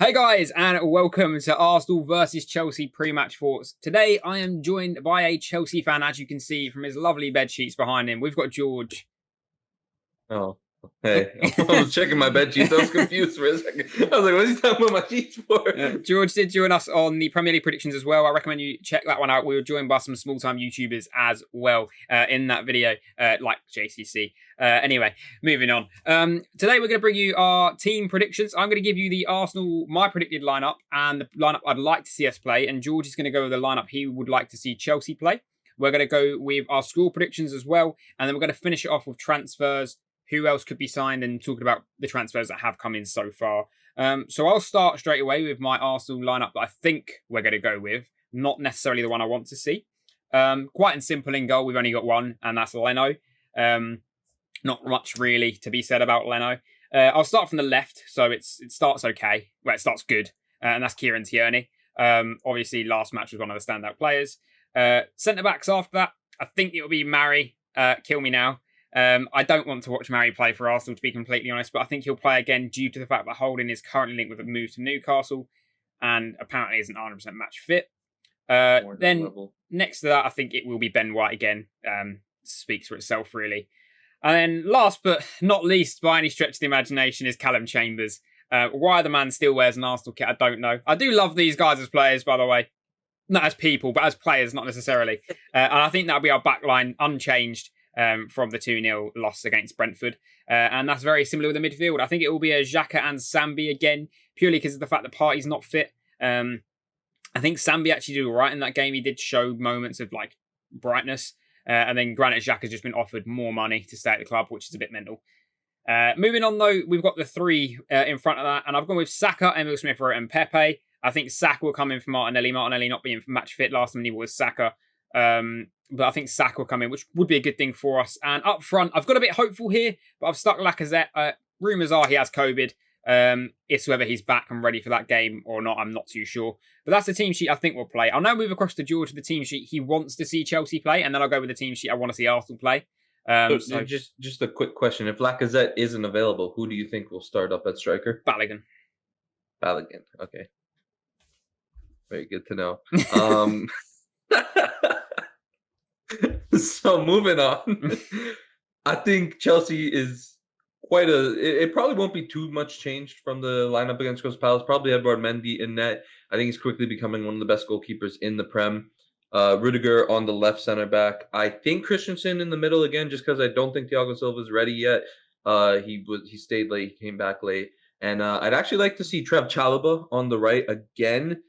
Hey guys, and welcome to Arsenal versus Chelsea pre-match thoughts. Today I am joined by a Chelsea fan, as you can see from his lovely bed sheets behind him. We've got George. Oh, hey. I was checking my bed sheets. I was confused for a second. I was like, what is he talking about my sheets for? George did join us on the Premier League predictions as well. I recommend you check that one out. We were joined by some small-time YouTubers as well in that video, like JCC. Anyway, moving on. Today we're going to bring you our team predictions. I'm going to give you the Arsenal, my predicted lineup, and the lineup I'd like to see us play. And George is going to go with the lineup he would like to see Chelsea play. We're going to go with our score predictions as well. And then we're going to finish it off with transfers, who else could be signed, and talking about the transfers that have come in so far. So I'll start straight away with my Arsenal lineup that I think we're going to go with, not necessarily the one I want to see. Quite and simple in goal, we've only got one, and that's Leno. Not much really to be said about Leno. I'll start from the left, so it starts okay. Well, it starts good, and that's Kieran Tierney. Obviously, last match was one of the standout players. Centre backs after that, I think it'll be Mari. Kill me now. I don't want to watch Mari play for Arsenal, to be completely honest, but I think he'll play again due to the fact that Holding is currently linked with a move to Newcastle and apparently isn't 100% match fit. Then next to that, I think it will be Ben White again. Speaks for itself, really. And then last but not least, by any stretch of the imagination, is Callum Chambers. Why the man still wears an Arsenal kit, I don't know. I do love these guys as players, by the way. Not as people, but as players, not necessarily. And I think that'll be our backline unchanged. From the 2-0 loss against Brentford. And that's very similar with the midfield. I think it will be a Xhaka and Sambi again, purely because of the fact that Partey's not fit. I think Sambi actually did all right in that game. He did show moments of like brightness. And then granted, Xhaka's just been offered more money to stay at the club, which is a bit mental. Moving on, though, we've got the three in front of that. And I've gone with Saka, Emil Smith-Rowe and Pepe. I think Saka will come in for Martinelli. Martinelli not being match fit last time he was Saka. But I think Saka will come in, which would be a good thing for us. And up front, I've got a bit hopeful here, but I've stuck Lacazette. Rumours are he has COVID. It's whether he's back and ready for that game or not, I'm not too sure. But that's the team sheet I think we'll play. I'll now move across to George with the team sheet he wants to see Chelsea play, and then I'll go with the team sheet I want to see Arsenal play. So just a quick question. If Lacazette isn't available, who do you think will start up at striker? Balogun. Balogun, okay. Very good to know. So moving on, I think Chelsea is it probably won't be too much changed from the lineup against Crystal Palace. Probably Edouard Mendy in net. I think he's quickly becoming one of the best goalkeepers in the Prem. Rudiger on the left center back. I think Christensen in the middle again, just because I don't think Thiago Silva is ready yet. He stayed late, he came back late. And I'd actually like to see Trev Chalobah on the right again.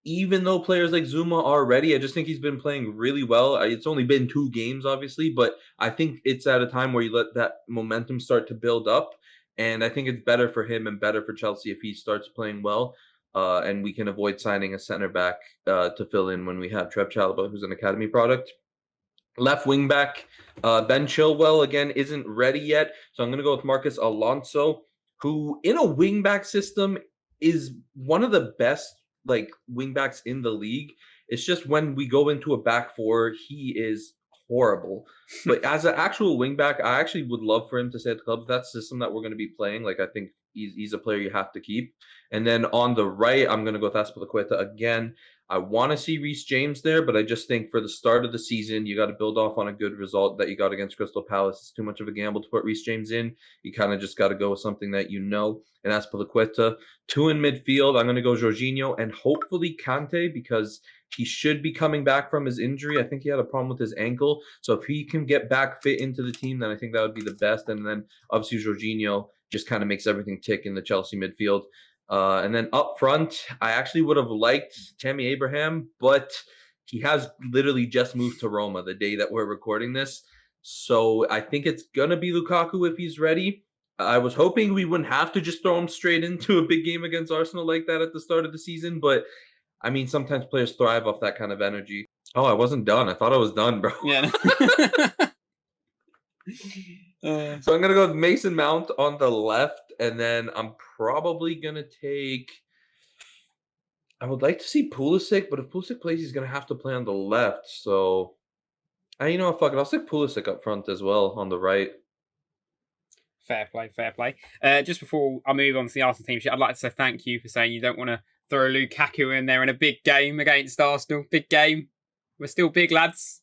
Even though players like Zuma are ready, I just think he's been playing really well. It's only been 2 games, obviously, but I think it's at a time where you let that momentum start to build up. And I think it's better for him and better for Chelsea if he starts playing well. And we can avoid signing a center back to fill in when we have Trev Chalobah, who's an academy product. Left wing back, Ben Chilwell, again, isn't ready yet. So I'm going to go with Marcus Alonso, who in a wing back system is one of the best like wingbacks in the league. It's just when we go into a back four, he is horrible. But as an actual wingback, I actually would love for him to stay at the club. If that's the system that we're going to be playing, like I think he's a player you have to keep. And then on the right, I'm going to go with Azpilicueta again. I want to see Reece James there, but I just think for the start of the season, you got to build off on a good result that you got against Crystal Palace. It's too much of a gamble to put Reece James in. You kind of just got to go with something that you know. And Azpilicueta, 2 in midfield. I'm going to go Jorginho and hopefully Kante because he should be coming back from his injury. I think he had a problem with his ankle. So if he can get back fit into the team, then I think that would be the best. And then obviously Jorginho just kind of makes everything tick in the Chelsea midfield. And then up front, I actually would have liked Tammy Abraham, but he has literally just moved to Roma the day that we're recording this. So I think it's going to be Lukaku if he's ready. I was hoping we wouldn't have to just throw him straight into a big game against Arsenal like that at the start of the season. But, I mean, sometimes players thrive off that kind of energy. Oh, I wasn't done. I thought I was done, bro. Yeah. So I'm going to go with Mason Mount on the left, and then I'm probably going to take... I would like to see Pulisic, but if Pulisic plays, he's going to have to play on the left. So, you know what, fuck it. I'll stick Pulisic up front as well on the right. Fair play, fair play. Just before I move on to the Arsenal team sheet, I'd like to say thank you for saying you don't want to throw Lukaku in there in a big game against Arsenal. Big game. We're still big lads.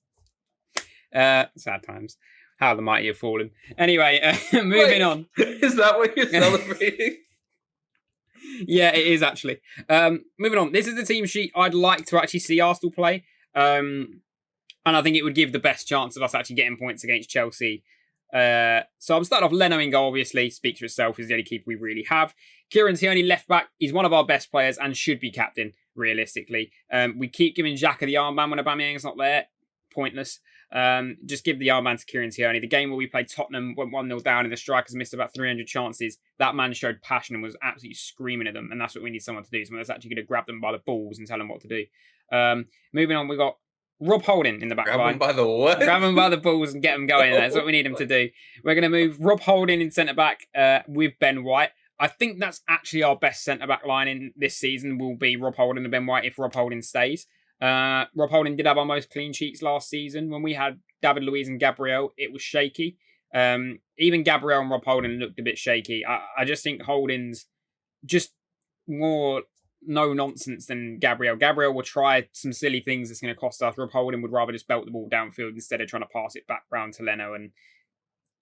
Sad times. How the mighty have fallen. Anyway, moving on. Is that what you're celebrating? Yeah, it is actually. Moving on. This is the team sheet I'd like to actually see Arsenal play. And I think it would give the best chance of us actually getting points against Chelsea. So I'm starting off Leno in goal, obviously. Speaks for itself. He's the only keeper we really have. Kieran Tierney, left back. He's one of our best players and should be captain, realistically. We keep giving Xhaka the armband when Aubameyang's not there. Pointless. Just give the armband to Kieran Tierney. The game where we played Tottenham, went 1-0 down and the strikers missed about 300 chances. That man showed passion and was absolutely screaming at them. And that's what we need someone to do. Someone that's actually going to grab them by the balls and tell them what to do. Moving on, we've got Rob Holding in the back line. Grab him by the what? Grab him by the balls and get him going. That's what we need him to do. We're going to move Rob Holding in centre-back with Ben White. I think that's actually our best centre-back line in this season will be Rob Holding and Ben White if Rob Holding stays. Rob Holding did have our most clean sheets last season. When we had David Luiz and Gabriel, it was shaky. Even Gabriel and Rob Holding looked a bit shaky. I just think Holding's just more no nonsense than Gabriel. Gabriel will try some silly things that's going to cost us. Rob Holding would rather just belt the ball downfield instead of trying to pass it back round to Leno, and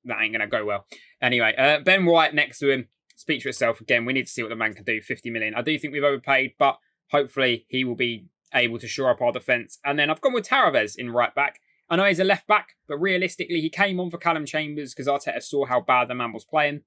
that ain't going to go well. Anyway, Ben White next to him speaks for itself. Again, we need to see what the man can do. 50 million. I do think we've overpaid, but hopefully he will be able to shore up our defence. And then I've gone with Tavares in right back. I know he's a left back, but realistically, he came on for Callum Chambers because Arteta saw how bad the man was playing.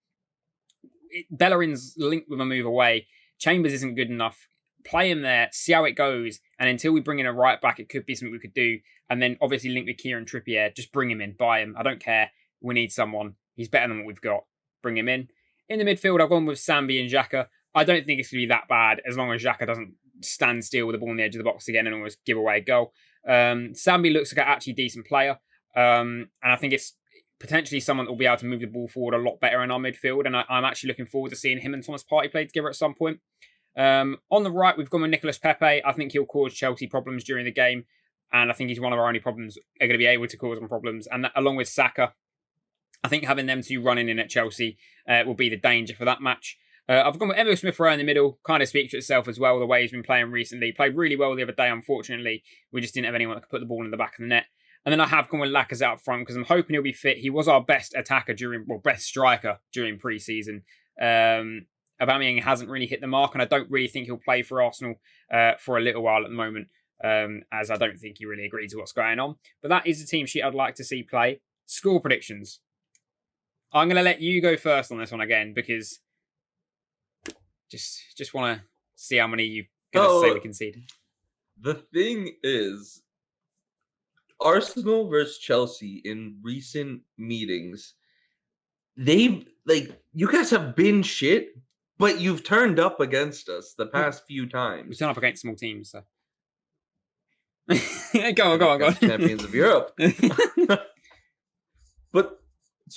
Bellerin's linked with a move away. Chambers isn't good enough. Play him there, see how it goes, and until we bring in a right back, it could be something we could do. And then obviously link with Kieran Trippier. Just bring him in, buy him. I don't care. We need someone. He's better than what we've got. Bring him in. In the midfield, I've gone with Sambi and Xhaka. I don't think it's going to be that bad as long as Xhaka doesn't stand still with the ball on the edge of the box again and almost give away a goal. Sambi looks like an actually decent player. And I think it's potentially someone that will be able to move the ball forward a lot better in our midfield. And I'm actually looking forward to seeing him and Thomas Partey play together at some point. On the right, we've gone with Nicolas Pepe. I think he'll cause Chelsea problems during the game. And I think he's one of our only problems, are going to be able to cause them problems. And that, along with Saka, I think having them two running in at Chelsea will be the danger for that match. I've gone with Emil Smith-Rowe in the middle. Kind of speaks for itself as well, the way he's been playing recently. Played really well the other day, unfortunately. We just didn't have anyone that could put the ball in the back of the net. And then I have gone with Lacazette up front because I'm hoping he'll be fit. He was our best best striker during pre-season. Aubameyang hasn't really hit the mark, and I don't really think he'll play for Arsenal for a little while at the moment, as I don't think he really agrees with what's going on. But that is the team sheet I'd like to see play. Score predictions. I'm going to let you go first on this one again because just want to see how many you're going to say we concede. The thing is, Arsenal versus Chelsea in recent meetings, you guys have been shit, but you've turned up against us the past few times. We turn up against small teams, so. Go on. Champions of Europe.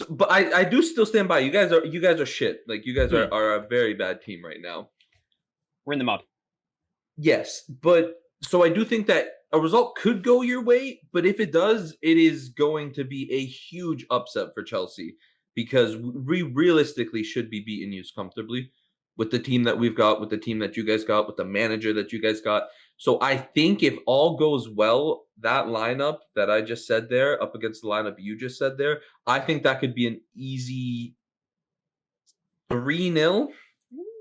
But I do still stand by. You guys are shit. Like, you guys are a very bad team right now. We're in the mud. Yes, but so I do think that a result could go your way, but if it does, it is going to be a huge upset for Chelsea because we realistically should be beating you comfortably with the team that we've got, with the team that you guys got, with the manager that you guys got. So I think if all goes well, that lineup that I just said there, up against the lineup you just said there, I think that could be an easy 3-0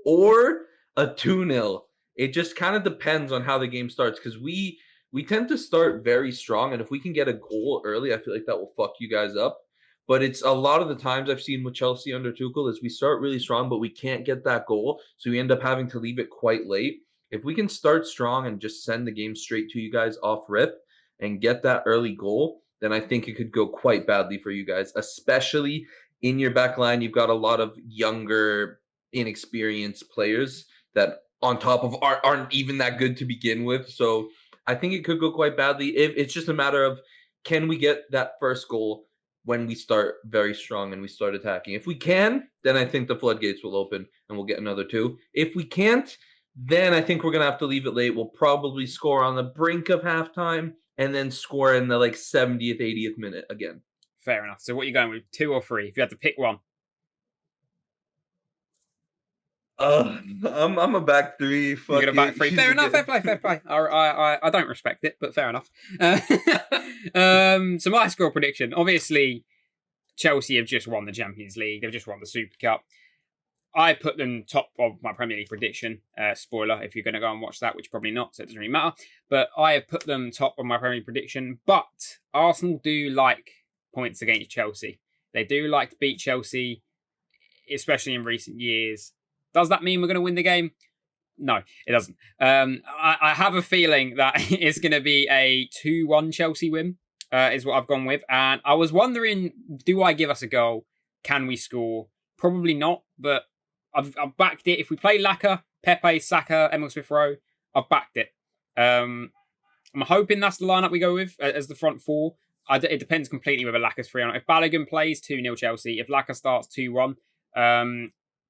or a 2-0. It just kind of depends on how the game starts because we tend to start very strong, and if we can get a goal early, I feel like that will fuck you guys up. But it's a lot of the times I've seen with Chelsea under Tuchel is we start really strong, but we can't get that goal, so we end up having to leave it quite late. If we can start strong and just send the game straight to you guys off rip and get that early goal, then I think it could go quite badly for you guys, especially in your back line. You've got a lot of younger, inexperienced players that on top of aren't even that good to begin with. So I think it could go quite badly. If it's just a matter of, can we get that first goal when we start very strong and we start attacking? If we can, then I think the floodgates will open and we'll get another 2. If we can't, then I think we're going to have to leave it late. We'll probably score on the brink of halftime and then score in the 70th, 80th minute again. Fair enough. So what are you going with, 2 or 3? If you had to pick one. I'm a back three. You're Fuck gonna back it. three. He's Fair a enough. Fair good. play. Fair play. I don't respect it, but fair enough. So my score prediction. Obviously, Chelsea have just won the Champions League. They've just won the Super Cup. I put them top of my Premier League prediction. Spoiler, if you're going to go and watch that, which probably not, so it doesn't really matter. But I have put them top of my Premier League prediction. But Arsenal do like points against Chelsea. They do like to beat Chelsea, especially in recent years. Does that mean we're going to win the game? No, it doesn't. I have a feeling that it's going to be a 2-1 Chelsea win, is what I've gone with. And I was wondering, do I give us a goal? Can we score? Probably not, but I've backed it. If we play Laka, Pepe, Saka, Emil Smith Rowe, I've backed it. I'm hoping that's the lineup we go with as the front four. It depends completely whether Laka's free or not. If Balogun plays, 2-0 Chelsea. If Laka starts, 2-1.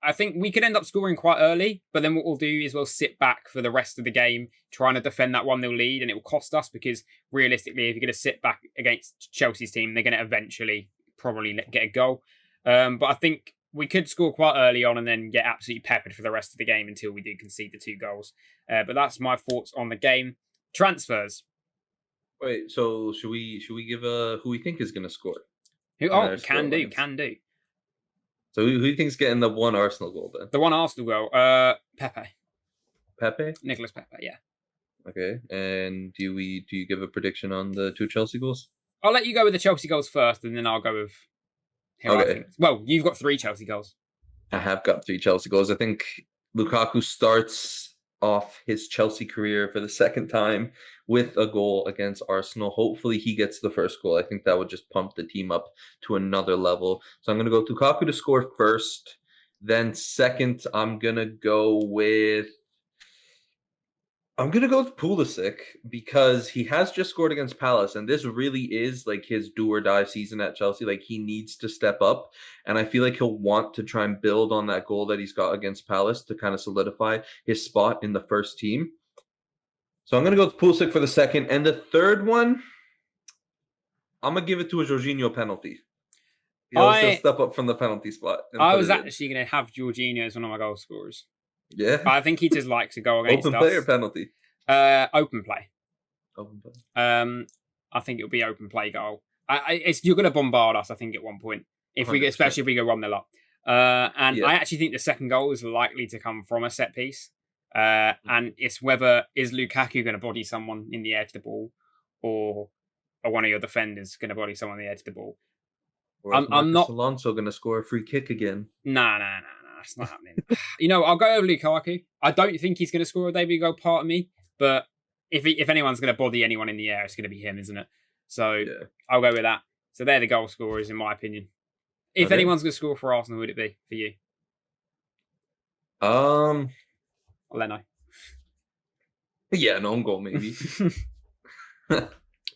I think we could end up scoring quite early, but then what we'll do is we'll sit back for the rest of the game, trying to defend that 1-0 lead, and it will cost us because realistically, if you're going to sit back against Chelsea's team, they're going to eventually probably get a goal. But I think we could score quite early on and then get absolutely peppered for the rest of the game until we do concede the 2 goals. But that's my thoughts on the game. Transfers. Wait, so should we give who we think is going to score? Can do. So who do you think's getting the one Arsenal goal then? The one Arsenal goal, Pepe. Pepe? Nicholas Pepe, yeah. Okay, and do you give a prediction on the 2 Chelsea goals? I'll let you go with the Chelsea goals first, and then I'll go with. Okay. Well, you've got 3 Chelsea goals. I have got 3 Chelsea goals. I think Lukaku starts off his Chelsea career for the second time with a goal against Arsenal. Hopefully he gets the first goal. I think that would just pump the team up to another level. So I'm going to go Lukaku to score first. Then second, I'm going to go with Pulisic because he has just scored against Palace, and this really is like his do or die season at Chelsea. Like he needs to step up, and I feel like he'll want to try and build on that goal that he's got against Palace to kind of solidify his spot in the first team. So I'm going to go with Pulisic for the second, and the third one, I'm going to give it to a Jorginho penalty. He'll step up from the penalty spot. I was actually going to have Jorginho as one of my goal scorers. Yeah, I think he just likes to go against open play or penalty. Open play. Open play. I think it'll be open play goal. You're going to bombard us. I think at one point, especially if we go 1-0 up. I actually think the second goal is likely to come from a set piece. And it's whether is Lukaku going to body someone in the air to the ball, or one of your defenders going to body someone in the air to the ball. Or I'm not Alonso going to score a free kick again. Nah. It's not happening. I'll go over Lukaku. I don't think he's going to score a debut goal, part of me. But if anyone's going to body anyone in the air, it's going to be him, isn't it? So yeah. I'll go with that. So they're the goal scorers, in my opinion. If anyone's going to score for Arsenal, who would it be for you? Leno. Yeah, an own goal maybe.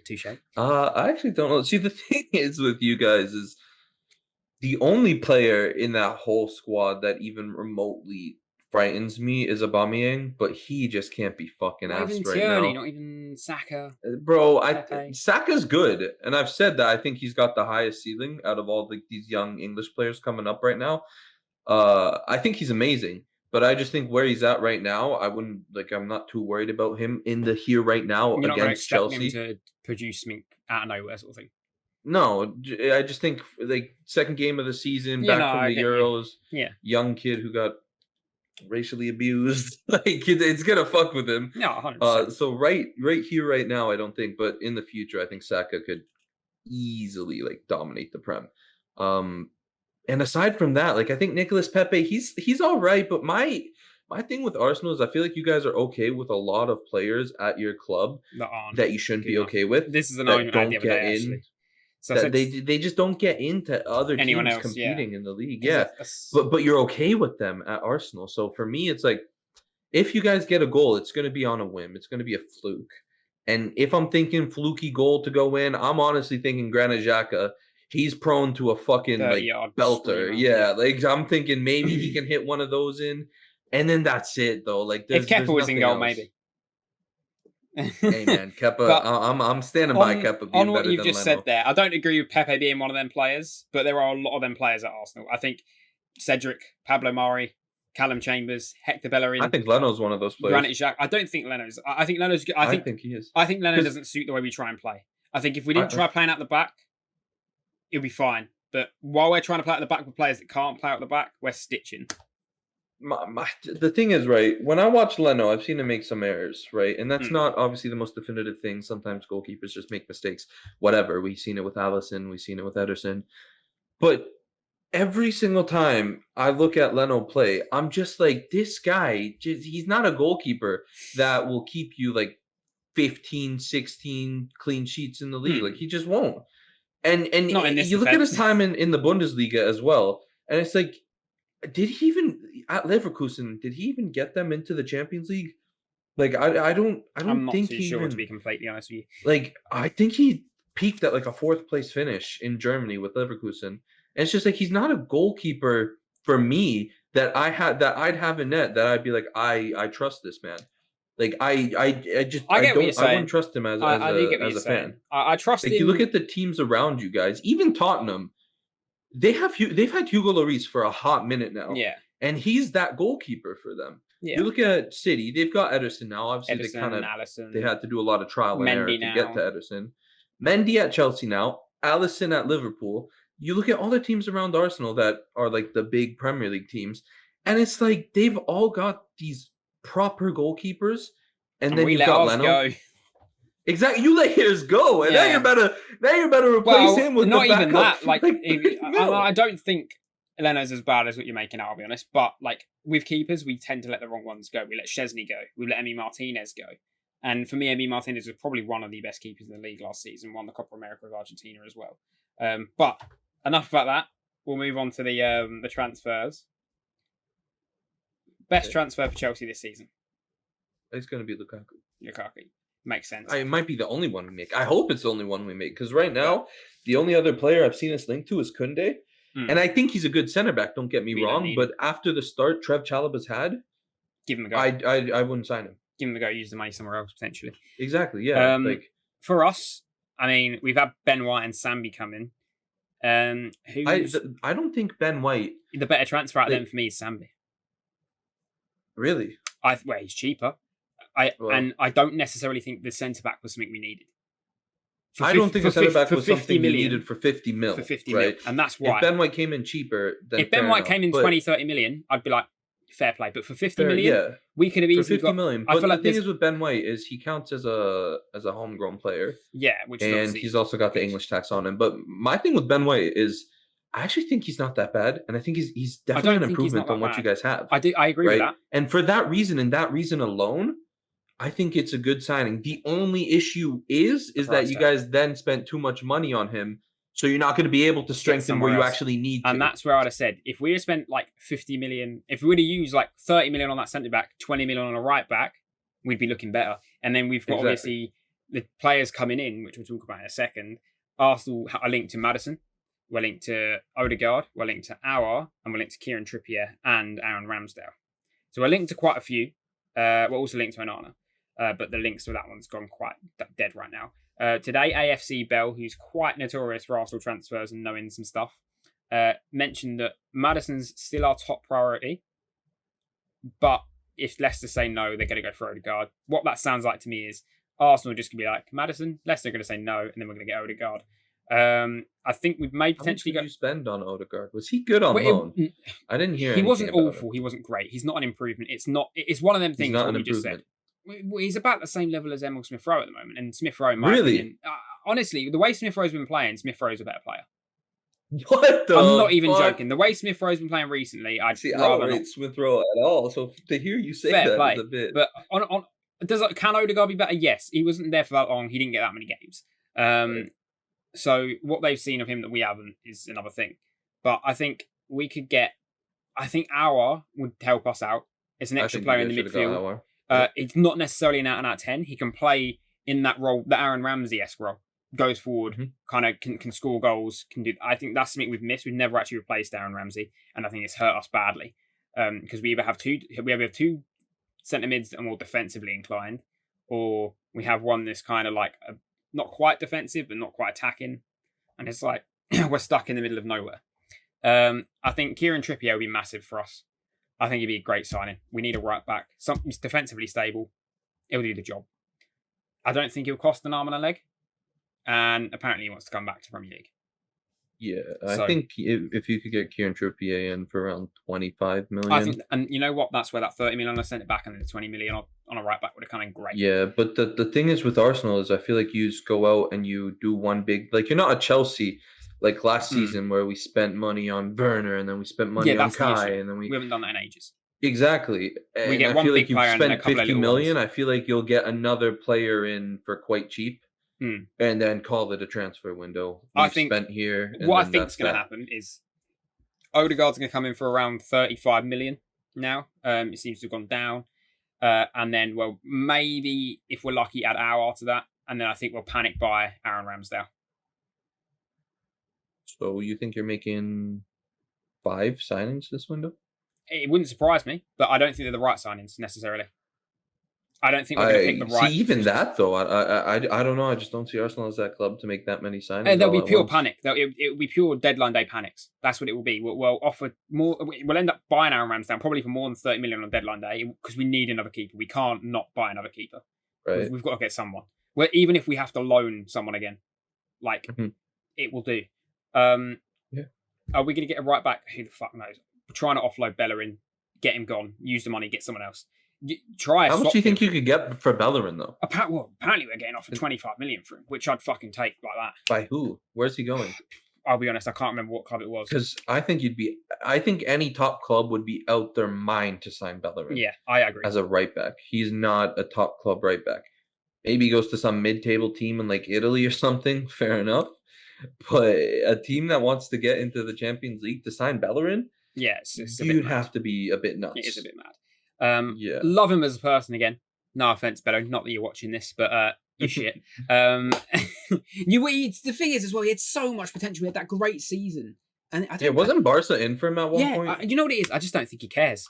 Touche. I actually don't know. See, the thing is with you guys is the only player in that whole squad that even remotely frightens me is Aubameyang, but he just can't be fucking asked right now. Not even Saka. Bro, Saka's good, and I've said that I think he's got the highest ceiling out of all these young English players coming up right now. I think he's amazing, but I just think where he's at right now, I'm not too worried about him in the here right now against Chelsea. Him to produce something out of nowhere sort of thing. No, I just think second game of the season, back from the Euros, young kid who got racially abused, it's gonna fuck with him. No, 100%. So right here, right now, I don't think, but in the future, I think Saka could easily dominate the Prem. And aside from that, I think Nicholas Pepe, he's all right, but my thing with Arsenal is I feel like you guys are okay with a lot of players at your club that you shouldn't be okay with. This is an argument I had the other day, actually. So they just don't get into other teams competing in the league. Yeah. But you're okay with them at Arsenal. So for me, it's if you guys get a goal, it's going to be on a whim. It's going to be a fluke. And if I'm thinking fluky goal to go in, I'm honestly thinking Granit Xhaka. He's prone to a fucking belter. Yeah, I'm thinking maybe he can hit one of those in, and then that's it though. If Kepa was in goal, maybe. Hey man, Kepa, I'm standing by Kepa. On what you've just said there, I don't agree with Pepe being one of them players, but there are a lot of them players at Arsenal. I think Cedric, Pablo Mari, Callum Chambers, Hector Bellerin. I think Leno's one of those players. Granit Xhaka. I don't think Leno's. I think Leno's. I think he is. I think Leno doesn't suit the way we try and play. I think if we didn't try playing out the back, it'll be fine. But while we're trying to play out the back with players that can't play out the back, we're stitching. The thing is, right, when I watch Leno, I've seen him make some errors, right? And that's not obviously the most definitive thing. Sometimes goalkeepers just make mistakes. Whatever. We've seen it with Alisson. We've seen it with Ederson. But every single time I look at Leno play, I'm just like, this guy, he's not a goalkeeper that will keep you like 15, 16 clean sheets in the league. Like, he just won't. And you look at his time in the Bundesliga as well, and it's like, did he even at Leverkusen? Did he even get them into the Champions League? Like, I don't I'm not think too he sure, even, to be completely honest with you. like, I think he peaked at like a 4th place finish in Germany with Leverkusen. And it's just like, he's not a goalkeeper for me that I'd have in net that I'd be like, I trust this man. Like, I wouldn't trust him as a fan. I trust him. You look at the teams around you guys, even Tottenham. They've had Hugo Lloris for a hot minute now. Yeah. And he's that goalkeeper for them. Yeah. You look at City, they've got Ederson now. Obviously, they had to do a lot of trial and error to get to Ederson. Mendy at Chelsea now, Alisson at Liverpool. You look at all the teams around Arsenal that are like the big Premier League teams, and it's like they've all got these proper goalkeepers, and then you've got Leno. Go. Exactly, you let his go, and now you're better replace him with not the even that. Like I don't think Leno's as bad as what you're making out. I'll be honest, but like with keepers, we tend to let the wrong ones go. We let Szczesny go. We let Emi Martinez go. And for me, Emi Martinez was probably one of the best keepers in the league last season. Won the Copa America with Argentina as well. But enough about that. We'll move on to the transfers. Best transfer for Chelsea this season. It's going to be Lukaku. Makes sense. It might be the only one we make. I hope it's the only one we make, because right now, the only other player I've seen us linked to is Koundé. And I think he's a good center back, don't get me wrong. But after the start Trev Chalobah's had, give him a go. I wouldn't sign him. Give him a go, use the money somewhere else, potentially. Exactly, yeah. For us, I mean, we've had Ben White and Sambi come in. I don't think Ben White... The better transfer out of them for me is Sambi. Really? He's cheaper. And I don't necessarily think the centre-back was something we needed. I don't think a centre-back was something we needed for 50 mil. For 50 mil, and that's why. If Ben White came in cheaper, then if Ben White came in 20, 30 million, I'd be like, fair play. But for 50 million, we could have easily got... million. But the thing is with Ben White is he counts as a homegrown player. Yeah, and he's also got the English tax on him. But my thing with Ben White is I actually think he's not that bad, and I think he's definitely an improvement on what you guys have. I agree with that. And for that reason, and that reason alone, I think it's a good signing. The only issue is that you guys then spent too much money on him, so you're not going to be able to strengthen where you actually need to. And that's where I'd have said, if we had spent like 50 million, if we would have used like 30 million on that centre back, 20 million on a right back, we'd be looking better. And then we've got obviously the players coming in, which we'll talk about in a second. Arsenal are linked to Maddison, we're linked to Odegaard, we're linked to Aouar, and we're linked to Kieran Trippier and Aaron Ramsdale. So we're linked to quite a few. We're also linked to Onana. But the links to that one's gone quite dead right now. Today, AFC Bell, who's quite notorious for Arsenal transfers and knowing some stuff, mentioned that Maddison's still our top priority. But if Leicester say no, they're going to go for Odegaard. What that sounds like to me is Arsenal just going to be like, Maddison, Leicester are going to say no, and then we're going to get Odegaard. I think we may potentially go... How much did you spend on Odegaard? Was he good on loan? I didn't hear. He wasn't awful. He wasn't great. He's not an improvement. It's one of them things that we just said. He's about the same level as Emil Smith-Rowe at the moment, and Smith-Rowe, in my opinion, honestly, the way Smith-Rowe's been playing, Smith-Rowe's a better player. I'm not even joking. The way Smith-Rowe's been playing recently, I don't rate Smith-Rowe at all. So to hear you say that is a bit. But can Odegaard be better? Yes, he wasn't there for that long. He didn't get that many games. So what they've seen of him that we haven't is another thing. But I think we could get. I think Aouar would help us out. It's an extra player in the midfield. It's not necessarily an out-and-out 10. He can play in that role, the Aaron Ramsey-esque role. Goes forward, kind of can score goals. Can do. I think that's something we've missed. We've never actually replaced Aaron Ramsey, and I think it's hurt us badly. Because we either have two centre mids that are more defensively inclined, or we have one that's kind of like not quite defensive but not quite attacking, and it's like we're stuck in the middle of nowhere. I think Kieran Trippier will be massive for us. I think he'd be a great signing. We need a right back. Something's defensively stable. He'll do the job. I don't think he'll cost an arm and a leg. And apparently he wants to come back to Premier League. Yeah, I So- think if you could get Kieran Trippier in for around 25 million. I think, and you know what? That's where that 30 million I sent it back, and then the 20 million on a right back would have come in great. Yeah, but the thing is with Arsenal is I feel like you just go out and you do one big, like you're not a Chelsea like last season where we spent money on Werner and then we spent money on that's the Kai issue. and then We haven't done that in ages. exactly. We And get I one feel big like you've player and then a spent couple of 50 little million. ones. I feel like you'll get another player in for quite cheap. Hmm. And then call it a transfer window. I think spent here. And what I then think's that's going to that. happen is Odegaard's going to come in for around 35 million now. It seems to have gone down. And then, well, maybe if we're lucky, add Aouar to that. And then I think we'll panic buy Aaron Ramsdale. So you think you're making 5 signings this window? It wouldn't surprise me, but I don't think they're the right signings necessarily. I don't think we're going to pick the right. See, even that though, I don't know. I just don't see Arsenal as that club to make that many signings. There'll be all at pure once. panic. It will be pure deadline day panics. That's what it will be. We'll offer more. We'll end up buying Aaron Ramsdale probably for more than 30 million on deadline day because we need another keeper. We can't not buy another keeper. Right. We've got to get someone. Well, even if we have to loan someone again, like Mhm. it will do. Yeah. Are we going to get a right back? Who the fuck knows? We're trying to offload Bellerin, get him gone, use the money, get someone else. Try. How much do you think you could get for Bellerin though? Apparently we're getting offered 25 million for him, which I'd fucking take like that. By who? Where's he going? I'll be honest, I can't remember what club it was. Because I think I think any top club would be out their mind to sign Bellerin. Yeah, I agree. As a right back, he's not a top club right back. Maybe he goes to some mid-table team in like Italy or something. Fair enough. But a team that wants to get into the Champions League to sign Bellerin, yeah, it's you'd have to be a bit nuts. It is a bit mad. Yeah. Love him as a person again. No offense, Bellerin. Not that you're watching this, but you shit. The thing is as well. He had so much potential. He had that great season, and wasn't Barca in for him at one point? You know what it is? I just don't think he cares.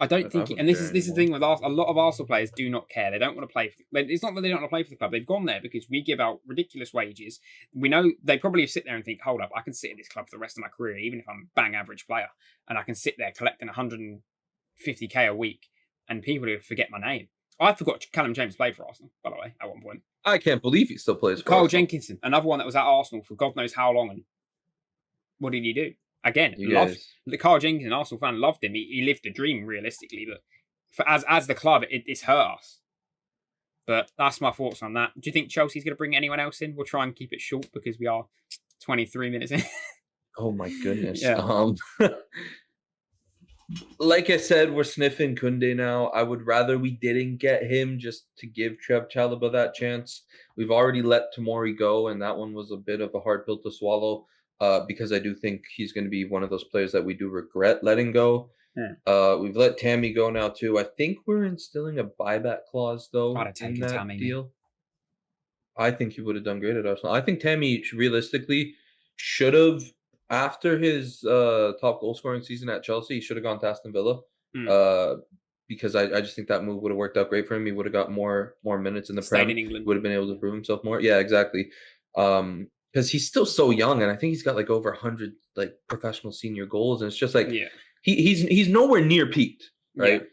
I don't think, and this is the thing with a lot of Arsenal players do not care. They don't want to play. It's not that they don't want to play for the club. They've gone there because we give out ridiculous wages. We know they probably sit there and think, "Hold up, I can sit in this club for the rest of my career, even if I'm a bang average player, and I can sit there collecting 150k a week, and people will forget my name." I forgot Callum James played for Arsenal, by the way, at one point. I can't believe he still plays for Carl Arsenal. Jenkinson, another one that was at Arsenal for God knows how long, and what did he do? Again, the Carl Jenkinson, Arsenal fan, loved him. He lived a dream, realistically, but as the club, it's hurt us. But that's my thoughts on that. Do you think Chelsea's going to bring anyone else in? We'll try and keep it short because we are 23 minutes in. Oh my goodness. Yeah. Like I said, we're sniffing Koundé now. I would rather we didn't get him just to give Trev Chalobah that chance. We've already let Tomori go, and that one was a bit of a hard pill to swallow because I do think he's going to be one of those players that we do regret letting go. We've let Tammy go now too. I think we're instilling a buyback clause though in that Tammy, deal. I think he would have done great at Arsenal. I think Tammy realistically should have, after his top goal scoring season at Chelsea, he should have gone to Aston Villa. Because I just think that move would have worked out great for him. He would have got more minutes in the Prem. in England. Would have been able to prove himself more. Yeah, exactly. Because he's still so young, and I think he's got like over 100 like professional senior goals, and it's just like he's nowhere near peaked, right?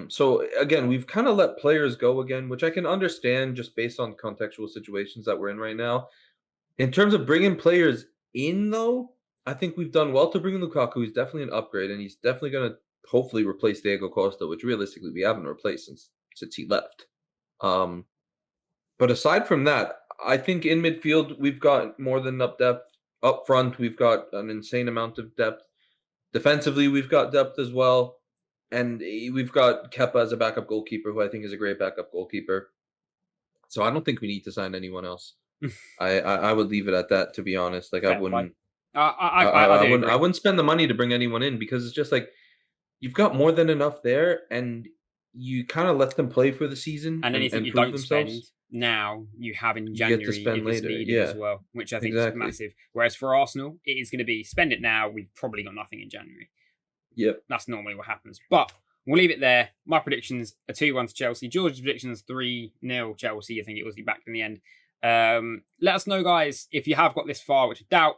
So again, we've kind of let players go again, which I can understand just based on contextual situations that we're in right now. In terms of bringing players in, though, I think we've done well to bring in Lukaku. He's definitely an upgrade, and he's definitely going to hopefully replace Diego Costa, which realistically we haven't replaced since he left. But aside from that, I think in midfield we've got more than enough depth. Up front, we've got an insane amount of depth. Defensively, we've got depth as well. And we've got Kepa as a backup goalkeeper, who I think is a great backup goalkeeper. So I don't think we need to sign anyone else. I would leave it at that, to be honest. Like I wouldn't. I wouldn't spend the money to bring anyone in because it's just like you've got more than enough there, and you kind of let them play for the season and anything you don't spend now, you have in January you get to spend later, as well, which I think is massive. Whereas for Arsenal, it is going to be spend it now. We've probably got nothing in January. Yep, that's normally what happens. But we'll leave it there. My predictions are 2-1 to Chelsea. George's predictions 3-0 Chelsea. I think it was back in the end. Let us know, guys, if you have got this far, which I doubt,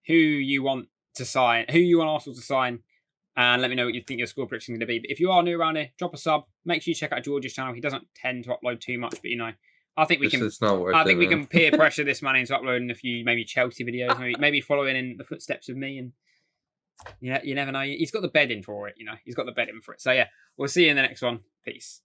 who you want to sign, who you want Arsenal to sign, and let me know what you think your score prediction is going to be. But if you are new around here, drop a sub. Make sure you check out George's channel. He doesn't tend to upload too much, but I think we can. It's not worth I think it, we man. can peer pressure this man into uploading a few maybe Chelsea videos, maybe following in the footsteps of me. And you never know. He's got the bed in for it. He's got the bed in for it. So yeah, we'll see you in the next one. Peace.